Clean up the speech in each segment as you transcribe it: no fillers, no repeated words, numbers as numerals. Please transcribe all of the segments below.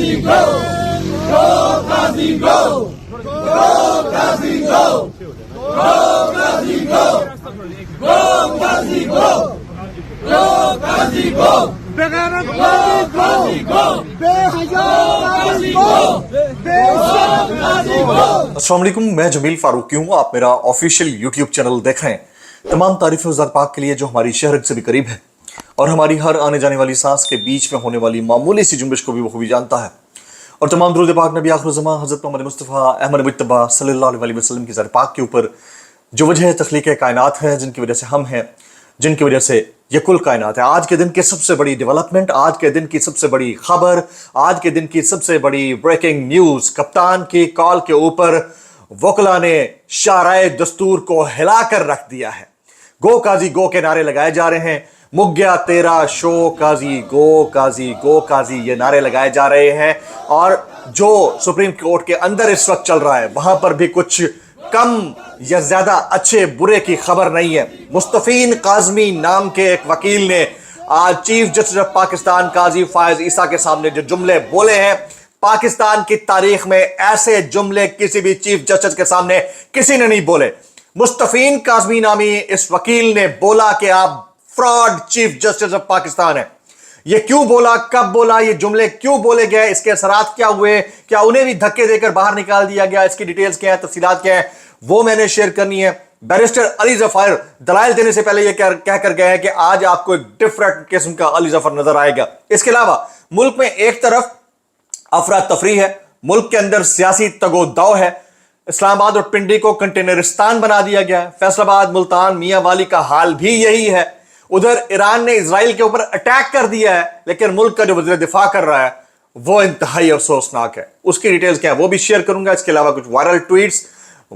Qazi go! Go Qazi go! Go Qazi go! Go Qazi go! Go Qazi go! Go Qazi go! بغیرت Go Qazi go! بے حیا Qazi go! Go Qazi go! السلام علیکم، میں جمیل فاروقی ہوں. آپ میرا آفیشیل یوٹیوب چینل دیکھ رہے ہیں. تمام تعریف ذات پاک کے لیے جو ہماری شہر سے بھی قریب ہے اور ہماری ہر آنے جانے والی سانس کے بیچ میں ہونے والی معمولی سی جنبش کو بھی بخوبی جانتا ہے. اور تمام درود پاک نبی آخر الزمان حضرت محمد مصطفیٰ احمد مجتبیٰ صلی اللہ علیہ وسلم کی ذات پاک کے اوپر جو وجہ تخلیق کائنات ہے، جن کی وجہ سے ہم ہیں، جن کی وجہ سے یہ کل کائنات ہے. آج کے دن کی سب سے بڑی ڈیولپمنٹ، آج کے دن کی سب سے بڑی خبر، آج کے دن کی سب سے بڑی بریکنگ نیوز، کپتان کی کال کے اوپر وکلا نے شاہراہ دستور کو ہلا کر رکھ دیا ہے. گو قاضی گو کے نعرے لگائے جا رہے ہیں. مک گیا تیرا شو قاضی گو قاضی گو قاضی، یہ نعرے لگائے جا رہے ہیں. اور جو سپریم کورٹ کے اندر اس وقت چل رہا ہے وہاں پر بھی کچھ کم یا زیادہ اچھے برے کی خبر نہیں ہے. مستفین کاظمی نام کے ایک وکیل نے آج چیف جسٹس آف پاکستان قاضی فائز عیسیٰ کے سامنے جو جملے بولے ہیں، پاکستان کی تاریخ میں ایسے جملے کسی بھی چیف جسٹس کے سامنے کسی نے نہیں بولے. مستفین کاظمی نامی اس وکیل نے بولا کہ آپ fraud chief justice of Pakistan ہیں. یہ کیوں بولا، کب بولا، یہ جملے کیوں بولے گئے، اس کے اثرات کیا ہوئے، کیا انہیں بھی دھکے دے کر باہر نکال دیا گیا، اس کی ڈیٹیلز کیا ہیں، تفصیلات کیا ہیں، وہ میں نے شیئر کرنی ہے. بیرسٹر علی ظفر دلائل دینے سے پہلے یہ کہہ کر گئے ہیں کہ آج آپ کو ایک ڈیفرنٹ قسم کا علی ظفر نظر آئے گا. اس کے علاوہ ملک میں ایک طرف افراتفری ہے، ملک کے اندر سیاسی تگ و دو ہے. اسلام آباد اور پنڈی کو کنٹینرستان بنا دیا گیا ہے. فیصل آباد، ملتان، میاں والی کا حال بھی یہی ہے. ادھر ایران نے اسرائیل کے اوپر اٹیک کر دیا ہے، لیکن ملک کا جو وزیر دفاع کر رہا ہے وہ انتہائی افسوسناک ہے. اس کی ڈیٹیلز کیا ہے وہ بھی شیئر کروں گا. اس کے علاوہ کچھ وائرل ٹویٹس،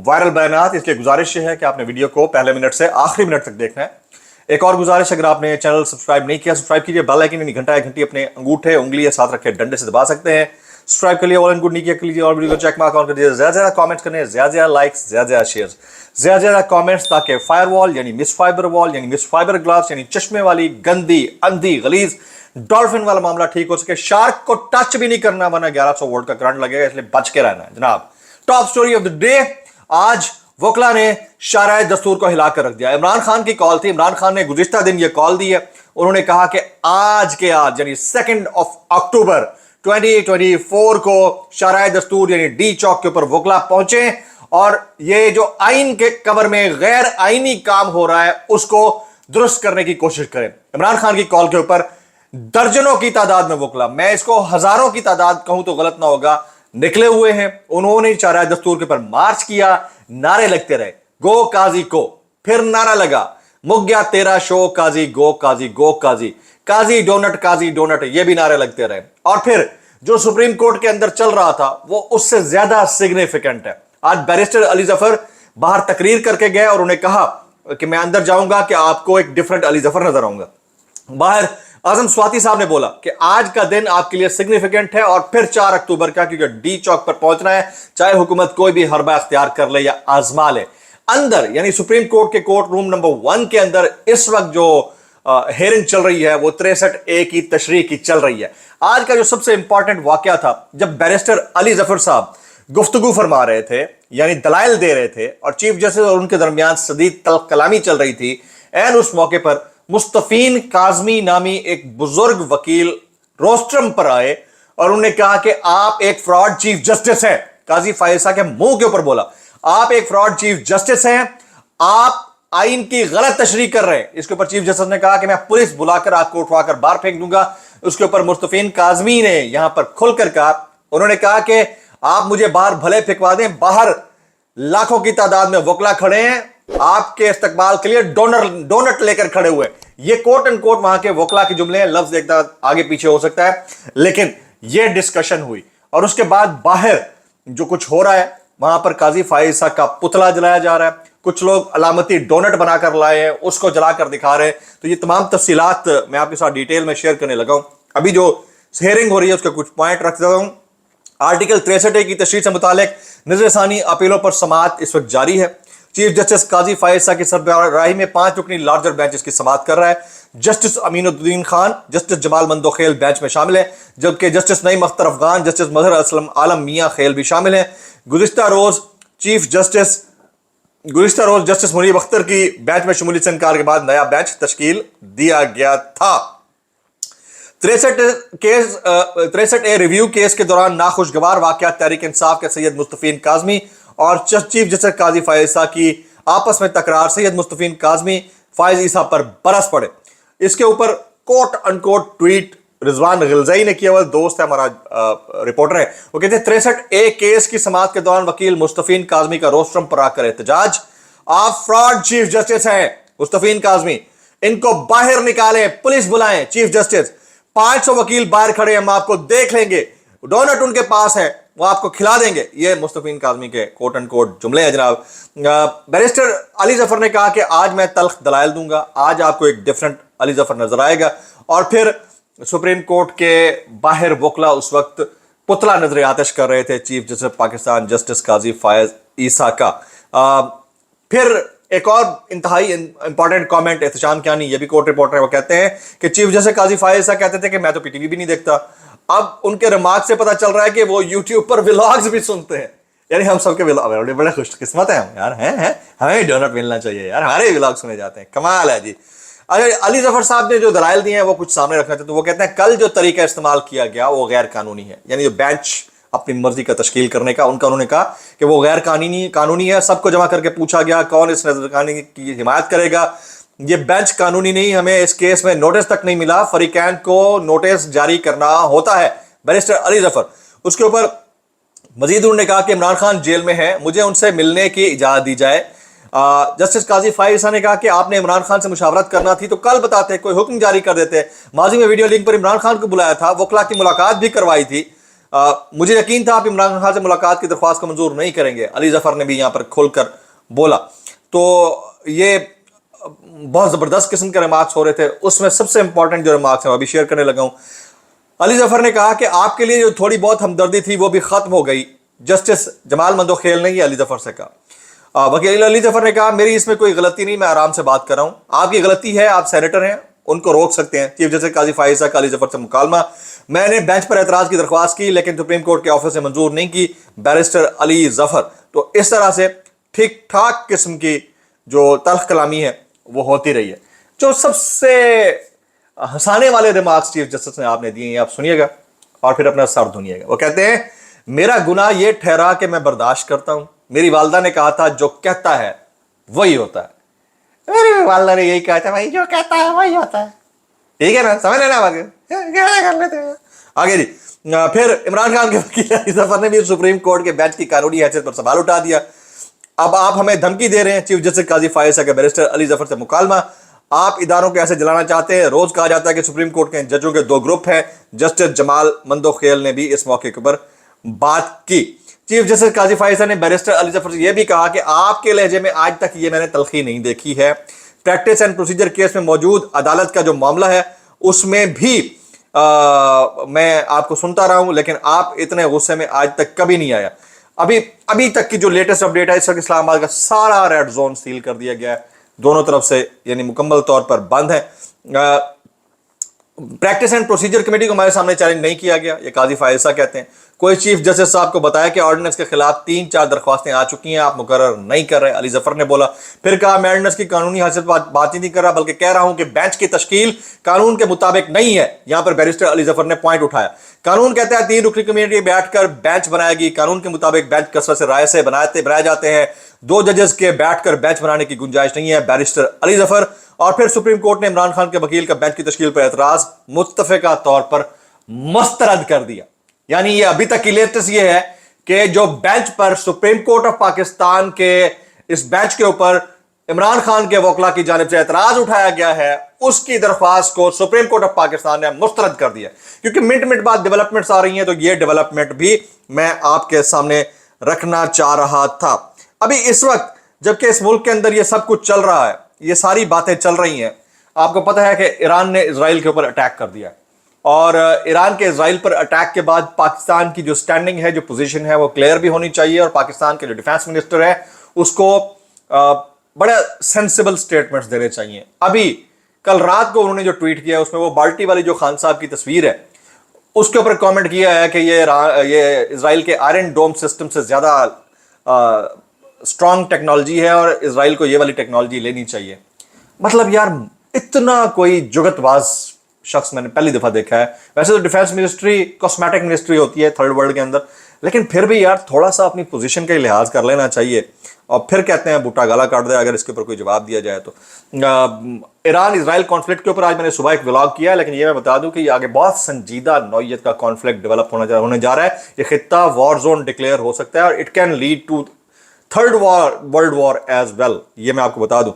وائرل بیانات. اس لیے گزارش یہ ہے کہ آپ نے ویڈیو کو پہلے منٹ سے آخری منٹ تک دیکھنا ہے. ایک اور گزارش، اگر آپ نے چینل سبسکرائب نہیں کیا سبسکرائب کیجیے. بیل آئیکن یعنی گھنٹی اپنے انگوٹھے انگلی ساتھ رکھے ڈنڈے سے دبا سکتے ہیں. سبسکرائب کر لیے، آل اینڈ گڈ نہیں کیا کر لیجیے، اور ویڈیو کو چیک مارک آن کر دیجیے. زیادہ زیادہ کامنٹس کرنے، زیادہ زیادہ لائکس، زیادہ زیادہ شیئرز، زیادہ زیادہ کامنٹس، تاکہ فائر وال یعنی مس فائبر وال یعنی مس فائبر گلاس یعنی چشمے والی گندی اندھی غلیظ ڈالفن والا معاملہ ٹھیک ہو سکے. شارک کو ٹچ بھی نہیں کرنا ورنہ 1100 وولٹ کا کرنٹ لگے گا، اس لیے بچ کے رہنا ہے. جناب top story of the day, آج وکلا نے شاہراہ دستور کو ہلا کر رکھ دیا. عمران خان کی کال تھی. عمران خان نے گزشتہ دن یہ کال دی ہے. انہوں نے کہا کہ آج کے آج یعنی 2 اکتوبر 2024 کو شاہراہ دستور یعنی ڈی چوک کے اوپر وکلا پہنچے اور یہ جو آئین کے کور میں غیر آئینی کام ہو رہا ہے اس کو درست کرنے کی کوشش کریں. عمران خان کی کال کے اوپر درجنوں کی تعداد میں وکلا، میں اس کو ہزاروں کی تعداد کہوں تو غلط نہ ہوگا، نکلے ہوئے ہیں. انہوں نے شاہراہ دستور کے اوپر مارچ کیا، نعرے لگتے رہے گو قاضی کو. پھر نعرہ لگا مک گیا تیرا شو قاضی گو قاضی گو قاضی، قاضی ڈونٹ، یہ بھی نعرے لگتے رہے. اور پھر جو سپریم کورٹ کے اندر چل رہا تھا وہ اس سے زیادہ سگنیفیکنٹ ہے. آج بیرسٹر علی ظفر باہر تقریر کر کے گئے اور انہیں کہا کہ میں اندر جاؤں گا کہ آپ کو ایک ڈیفرنٹ علی ظفر نظر آؤں گا. باہر اعظم سواتی صاحب نے بولا کہ آج کا دن آپ کے لیے سگنیفیکنٹ ہے اور پھر 4 اکتوبر کا، کیونکہ ڈی چوک پر پہنچنا ہے، چاہے حکومت کوئی بھی حربہ اختیار کر لے یا آزما لے. اندر یعنی سپریم کورٹ کے کورٹ روم نمبر 1 کے اندر اس وقت جو ہیرنگ چل رہی ہے وہ 63A کی تشریح کی چل رہی ہے. آج کا جو سب سے امپورٹنٹ واقعہ تھا، جب بیرسٹر علی ظفر صاحب گفتگو فرما رہے تھے یعنی دلائل دے رہے تھے اور چیف جسٹس اور ان کے درمیان شدید تلخ کلامی چل رہی تھی، این اس موقع پر مستفین کاظمی نامی ایک بزرگ وکیل روسٹرم پر آئے اور انہوں نے کہا کہ آپ ایک فراڈ چیف جسٹس ہیں. قاضی فائز عیسیٰ کے منہ کے اوپر بولا آپ ایک فراڈ چیف جسٹس ہیں، آپ آئین کی غلط تشریح کر رہے ہیں. اس کے اوپر چیف جسٹس نے کہا کہ میں پولیس بلا کر آپ کو اٹھوا کر باہر پھینک دوں گا. اس کے اوپر مستفین کاظمی نے یہاں پر کھل کر کہا، انہوں نے کہا کہ آپ مجھے باہر بھلے پھینکوا دیں، باہر لاکھوں کی تعداد میں وکلا کھڑے ہیں آپ کے استقبال کے لیے ڈونٹ لے کر کھڑے ہوئے. یہ کوٹ اینڈ کوٹ وہاں کے وکلا کے جملے ہیں، لفظ ایک آگے پیچھے ہو سکتا ہے، لیکن یہ ڈسکشن ہوئی. اور اس کے بعد باہر جو کچھ ہو رہا ہے وہاں پر قاضی فائز عیسیٰ کا پتلا جلایا جا رہا ہے. کچھ لوگ علامتی ڈونٹ بنا کر لائے ہیں، اس کو جلا کر دکھا رہے ہیں. تو یہ تمام تفصیلات میں آپ کے ساتھ ڈیٹیل میں شیئر کرنے لگا ہوں. ابھی جو ہیرنگ ہو رہی ہے اس کا کچھ پوائنٹ رکھ دیتا ہوں. آرٹیکل 63A کی تشریح سے متعلق نظر ثانی اپیلوں پر سماعت اس وقت جاری ہے. चीफ जस्टिस काजी फायसा की सरबराही में 5 रुकनी लार्जर बेंच इसकी समाअत कर रहा है। Justice Aminuddin Khan, justice Jamal Mandokhel bench में शामिल है, जबकि जस्टिस नईम अख्तर अफगान, जस्टिस मजहर असलम आलम मियां खेल भी शामिल हैं। गुज़िश्ता रोज जस्टिस मुनीब अख्तर की बेंच में शमूलियत से इनकार के बाद नया बेंच तश्कील दिया गया था। 63A रिव्यू केस के दौरान नाखुशगवार वाकयात तहरीक इंसाफ के सैयद मुस्तफीन काज़मी और चीफ जस्टिस काजी फायसा की आपस में तकरार। सैयद मुस्तफीन काज़मी फायज ईसा पर बरस पड़े। इसके ऊपर कोट अनकोट ट्वीट रिजवान गिलज़ई ने किया। दोस्त है हमारा, रिपोर्टर है, वो कहते हैं 63A केस की समाअत के दौरान वकील मुस्तफीन काज़मी का रोस्ट्रम पर आकर एहतजाज। आप फ्रॉड चीफ जस्टिस हैं मुस्तफीन काज़मी, इनको बाहर निकालें, पुलिस बुलाएं। चीफ जस्टिस 500 वकील बाहर खड़े हैं, हम आपको देख लेंगे, डोनट उनके पास है, वो आपको खिला देंगे। ये मुस्तफीन काज़मी के कोट एंड कोट जुमले हैं जनाब। बैरिस्टर अली जफर ने कहा कि आज मैं तल्ख दलाइल दूंगा, आज आपको एक डिफरेंट अली जफर नजर आएगा। और फिर सुप्रीम कोर्ट के बाहर वकला उस वक्त पुतला नजर आतिश कर रहे थे चीफ जस्टिस पाकिस्तान जस्टिस काजी फायज ईसा का। फिर एक और इंतहाई इंपॉर्टेंट कमेंट एहतशाम कियानी, ये भी कोर्ट रिपोर्टर है, वो कहते हैं कि चीफ जस्टिस काजी फायज ईसा कहते थे कि मैं तो पीटीवी भी नहीं देखता। अब उनके रिमार्क से पता चल रहा है कि वो यूट्यूब पर व्लॉग्स भी सुनते हैं। यानी हम सबके व्लॉग, बड़े खुशकिस्मत हैं हम यार, हैं हमें डोनट मिलना चाहिए यार, हमारे व्लॉग सुने जाते हैं, कमाल है जी। अगर अली जफर साहब ने जो दलाइल दिए हैं वो कुछ सामने रखना चाहते, तो वो कहते हैं कल जो तरीका इस्तेमाल किया गया वो गैर कानूनी है। यानी जो बेंच अपनी मर्जी का तश्कील करने का, उनका उन्होंने कहा कि वो गैर कानूनी है। सबको जमा करके पूछा गया कौन इस नजरखानी की हिमायत करेगा। ये बेंच कानूनी नहीं, हमें इस केस में नोटिस तक नहीं मिला, फरीकैन को नोटिस जारी करना होता है। बैरिस्टर अली जफर उसके ऊपर मजीद उन्होंने कहा कि इमरान खान जेल में है, मुझे उनसे मिलने की इजाजत दी जाए। जस्टिस काजी फायसा ने कहा कि आपने इमरान खान से मुशावरत करना थी तो कल बताते, कोई हुक्म जारी कर देते। माजी में वीडियो लिंक पर इमरान खान को बुलाया था, वकला की मुलाकात भी करवाई थी। मुझे यकीन था आप इमरान खान से मुलाकात की दरख्वास्त को मंजूर नहीं करेंगे। अली जफर ने भी यहाँ पर खुलकर बोला। तो ये बहुत ज़बरदस्त किस्म के रिमार्क्स हो रहे थे। उसमें सबसे इंपॉर्टेंट जो रिमार्क्स हैं अभी शेयर करने लगा हूँ। अली जफर ने कहा कि आपके लिए जो थोड़ी बहुत हमदर्दी थी वो भी ख़त्म हो गई। जस्टिस जमाल मंदोखेल ने अली जफर से कहा। वकील अली जफर ने कहा मेरी इसमें कोई गलती नहीं, मैं आराम से बात कर रहा हूँ। आपकी गलती है, आप सेनेटर हैं, उनको रोक सकते हैं। चीफ जस्टिस काजी फायसा का अली जफर से मुकालमा, मैंने बेंच पर एतराज़ की दरख्वास्त की लेकिन सुप्रीम कोर्ट के ऑफिस ने मंजूर नहीं की। बैरिस्टर अली जफर। तो इस तरह से ठीक ठाक किस्म की जो तल्ख कलामी है वो होती रही है। जो सबसे हंसाने वाले रिमार्क्स चीफ जस्टिस ने आपने दिए, आप सुनिएगा और फिर अपना सर धुनिएगा। वो कहते हैं मेरा गुनाह ये ठहरा कि मैं बर्दाश्त करता हूं। मेरी वालदा ने कहा था जो कहता है वही होता है। मेरी वालदा ने यही कहा था, भाई जो कहता है वही होता है। ठीक है ना, समझ लेना। आगे कर लेते हैं आगे जी। फिर इमरान खान के वकील अली जफर ने भी सुप्रीम कोर्ट के बेंच की कानूनी हैसियत पर सवाल उठा दिया। अब आप हमें धमकी दे रहे हैं। चीफ जस्टिस काजी फायसा के बैरिस्टर अली जफर से मुकालमा, आप इदारों को ऐसे जलाना चाहते हैं। रोज कहा जाता है कि सुप्रीम कोर्ट के जजों के 2 ग्रुप हैं। जस्टिस जमाल मंदोखेल ने भी इस मौके के ऊपर बात की। चीफ जस्टिस काजी फायसा ने बैरिस्टर अली जफर से यह भी कहा कि आपके लहजे में आज तक ये मैंने तलखी नहीं देखी है। प्रैक्टिस एंड प्रोसीजर केस में मौजूद अदालत का जो मामला है उसमें भी मैं आपको सुनता रहा हूं, लेकिन आप इतने गुस्से में आज तक कभी नहीं आया। अभी तक की जो लेटेस्ट अपडेट है, इस वक्त इस्लामाबाद का सारा रेड जोन सील कर दिया गया है, दोनों तरफ से, यानी मुकम्मल तौर पर बंद है। प्रैक्टिस एंड प्रोसीजर कमेटी को हमारे सामने चैलेंज नहीं किया गया, ये काजी फायसा कहते हैं। कोई चीफ जस्टिस साहब को बताया कि ऑर्डिनेंस के खिलाफ 3-4 दरख्वास्तें आ चुकी हैं, आप मुकर्रर नहीं कर रहे। अली जफर ने बोला। फिर कहा मैं ऑर्डिनेंस की कानूनी हैसियत बात ही नहीं कर रहा, बल्कि कह रहा हूं कि बेंच की तश्कील कानून के मुताबिक नहीं है। यहां पर बैरिस्टर अली जफर ने पॉइंट उठाया। कानून कहता है 3 रुकनी कमेटी बैठकर बेंच बनाएगी। कानून के मुताबिक बेंच कसरत से राय से बनाए जाते हैं। 2 जजेस के बैठकर बेंच बनाने की गुंजाइश नहीं है। बैरिस्टर अली जफर। और फिर सुप्रीम कोर्ट ने इमरान खान के वकील का बेंच की तश्कील पर एतराज मुत्तफिका तौर पर मुस्तरद कर दिया। यानी ये अभी तक की लेटेस्ट ये है कि जो बेंच पर सुप्रीम कोर्ट ऑफ पाकिस्तान के इस बेंच के ऊपर इमरान खान के वकला की जानिब से एतराज उठाया गया है, उसकी दरख्वास्त को सुप्रीम कोर्ट ऑफ पाकिस्तान ने मुस्तरद कर दिया। क्योंकि मिनट बाद डेवलपमेंट्स आ रही हैं, तो ये डेवलपमेंट भी मैं आपके सामने रखना चाह रहा था। अभी इस वक्त जबकि इस मुल्क के अंदर ये सब कुछ चल रहा है, ये सारी बातें चल रही हैं, आपको पता है कि ईरान ने इजराइल के ऊपर अटैक कर दिया। और ईरान के इजराइल पर अटैक के बाद पाकिस्तान की जो स्टैंडिंग है, जो पोजीशन है, वो क्लियर भी होनी चाहिए। और पाकिस्तान के जो डिफेंस मिनिस्टर है उसको बड़े सेंसिबल स्टेटमेंट्स देने चाहिए। अभी कल रात को उन्होंने जो ट्वीट किया उसमें वो बाल्टी वाली जो खान साहब की तस्वीर है उसके ऊपर कमेंट किया है कि ये इजराइल के आयरन डोम सिस्टम से ज्यादा स्ट्रॉन्ग टेक्नोलॉजी है और इजराइल को ये वाली टेक्नोलॉजी लेनी चाहिए। मतलब यार इतना कोई जुगतबाज शख्स मैंने पहली दफा देखा है। वैसे तो डिफेंस मिनिस्ट्री कॉस्मेटिक मिनिस्ट्री होती है थर्ड वर्ल्ड के अंदर, लेकिन फिर भी यार थोड़ा सा अपनी पोजीशन का लिहाज कर लेना चाहिए। और फिर कहते हैं बूटा गाला काट दे अगर इसके ऊपर कोई जवाब दिया जाए तो। ईरान इजराइल कॉन्फ्लिक्ट के ऊपर आज मैंने सुबह एक व्लॉग किया है, लेकिन ये मैं बता दूं कि ये आगे बहुत संजीदा नौयत का कॉन्फ्लिक्ट डेवलप होने जा रहा है। ये खित्ता वॉर जोन डिक्लेयर हो सकता है और it can lead to third world war as well. ये मैं आपको बता दूं।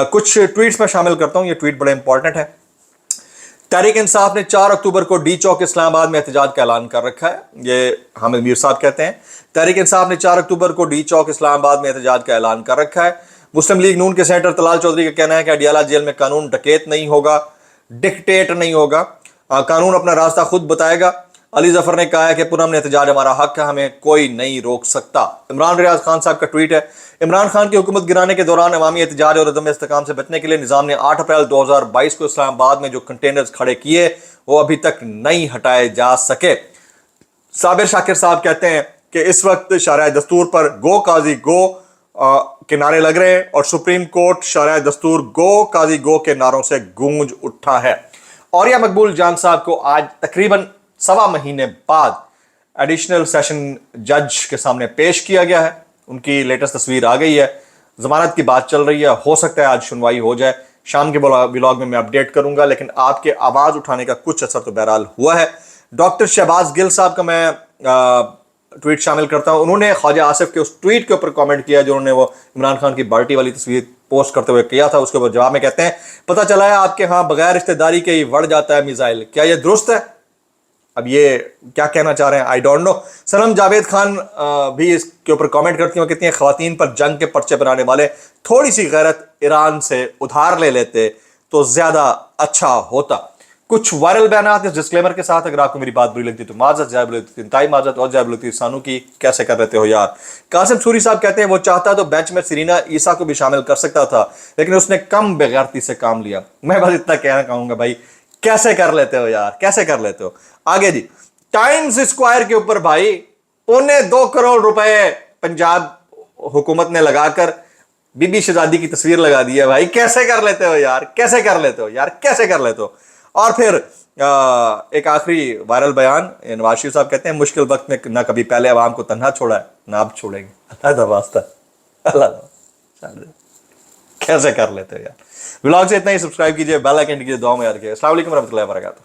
कुछ ट्वीट्स में शामिल करता हूं, ये ट्वीट बड़े इंपॉर्टेंट है। तहरीक इंसाफ ने 4 अक्टूबर को डी चौक इस्लामाबाद में एहतजाज का ऐलान कर रखा है। ये हामिद मीर साहब कहते हैं तहरीक इंसाफ ने 4 अक्टूबर को डी चौक इस्लामाबाद में एहतजाज का ऐलान कर रखा है। मुस्लिम लीग नून के सेनेटर तलाल चौधरी का कहना है कि अडियाला जेल में कानून डकैत नहीं होगा, डिक्टेट नहीं होगा, कानून अपना रास्ता खुद बताएगा। अली जफर ने कहा है कि पुरअमन एहतजाज हमारा हक है, हमें कोई नहीं रोक सकता। इमरान रियाज खान साहब का ट्वीट है इमरान खान की हुकूमत गिराने के दौरान अवामी एहतजाज और अदम इस्तेकाम से बचने के लिए निज़ाम ने 8 अप्रैल 2022 को इस्लामाबाद में जो कंटेनर्स खड़े किए वो अभी तक नहीं हटाए जा सके। साबिर शाकिर साहब कहते हैं कि इस वक्त शरअ दस्तूर पर गो काजी गो के नारे लग रहे हैं और सुप्रीम कोर्ट शरअ दस्तूर गो काजी गो के नारों से गूंज उठा है। और या मकबूल जान साहब को आज तकरीबन 1.25 महीने बाद एडिशनल सेशन जज के सामने पेश किया गया है। उनकी लेटेस्ट तस्वीर आ गई है, जमानत की बात चल रही है, हो सकता है आज सुनवाई हो जाए। शाम के व्लॉग में मैं अपडेट करूंगा, लेकिन आपके आवाज उठाने का कुछ असर तो बहरहाल हुआ है। डॉक्टर शहबाज गिल साहब का मैं ट्वीट शामिल करता हूं। उन्होंने ख्वाजा आसिफ के उस ट्वीट के ऊपर कमेंट किया जो उन्होंने वो इमरान खान की बाल्टी वाली तस्वीर पोस्ट करते हुए किया था। उसके ऊपर जवाब में कहते हैं पता चला है आपके यहाँ बगैर रिश्तेदारी के ही बढ़ जाता है मिसाइल, क्या यह दुरुस्त है? अब ये क्या कहना चाह रहे हैं आई डोंट नो। सनम जावेद खान भी इसके ऊपर कमेंट करती हैं, कहती हैं खवातीन पर जंग के पर्चे बनाने वाले थोड़ी सी गैरत ईरान से उधार ले लेते तो ज्यादा अच्छा होता। कुछ वायरल बयानात इस डिस्क्लेमर के साथ, अगर आपको मेरी बात बुरी लगती तो माजरत, जायब लगती इंतहाई माजरत और जायब लगती सानू की कैसे कर लेते हो यार। कासिम सूरी साहब कहते हैं वो चाहता तो बेंच में सीरीना ईसा को भी शामिल कर सकता था, लेकिन उसने कम बेगैरती से काम लिया। मैं बस इतना कहना चाहूंगा भाई कैसे कर लेते हो यार, कैसे कर लेते हो। आगे जी, टाइम्स स्क्वायर के ऊपर भाई 2.25 करोड़ रुपए पंजाब हुकूमत ने लगाकर बीबी शहजादी की तस्वीर लगा दी है भाई। कैसे कर लेते हो यार, कैसे कर लेते हो यार, कैसे कर लेते हो। और फिर एक आखिरी वायरल बयान, नवाज शरीफ साहब कहते हैं मुश्किल वक्त में ना कभी पहले अवाम को तन्हा छोड़ा है ना अब छोड़ेंगे। अल्लाह वास्ता, अल्लाह। कैसे कर लेते हो यार। व्लॉग से इतना ही, सब्सक्राइब कीजिए, बेल आइकन कीजिए, दुआ में याद कीजिए। अस्सलाम वालेकुम रहमतुल्लाहि व बरकातहू।